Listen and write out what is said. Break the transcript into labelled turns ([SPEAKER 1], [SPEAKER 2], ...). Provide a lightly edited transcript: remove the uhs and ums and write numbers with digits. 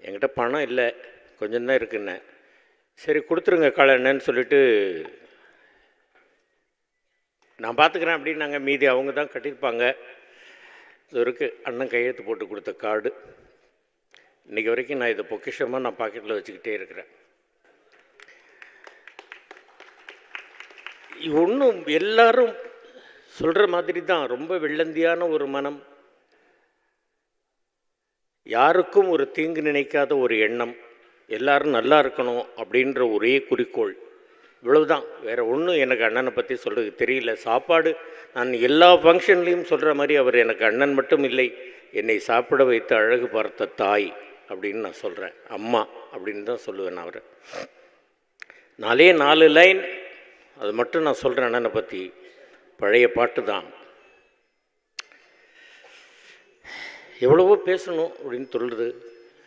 [SPEAKER 1] என்கிட்ட பணம் இல்லை, கொஞ்சம்தான் இருக்குண்ணே. சரி கொடுத்துருங்க காலண்ணேன்னு சொல்லிவிட்டு நான் பார்த்துக்கிறேன் அப்படின்னாங்க. மீதி அவங்க தான் கட்டியிருப்பாங்க. இது இருக்குது அண்ணன் கையெழுத்து போட்டு கொடுத்த கார்டு. இன்றைக்கி வரைக்கும் நான் இதை பொக்கிஷமாக நான் பாக்கெட்டில் வச்சுக்கிட்டே இருக்கிறேன். ஒன்றும் எல்லாரும் சொல்கிற மாதிரி தான், ரொம்ப வெள்ளந்தியான ஒரு மனம், யாருக்கும் ஒரு தீங்கு நினைக்காத ஒரு எண்ணம், எல்லாரும் நல்லா இருக்கணும் அப்படின்ற ஒரே குறிக்கோள், இவ்வளவுதான். வேறு ஒன்றும் எனக்கு அண்ணனை பற்றி சொல்கிறது தெரியல. சாப்பாடு நான் எல்லா ஃபங்க்ஷன்லேயும் சொல்கிற மாதிரி அவர் எனக்கு அண்ணன் மட்டும் இல்லை, என்னை சாப்பிட வைத்து அழகு பார்த்த தாய் அப்படின்னு நான் சொல்கிறேன். அம்மா அப்படின்னு தான் சொல்லுவேன் நான் அவரை. 4 லைன் அது மட்டும் நான் சொல்கிறேன் அண்ணனை பற்றி. பழைய பாட்டு தான். எவ்வளவோ பேசணும் அப்படின்னு சொல்கிறது,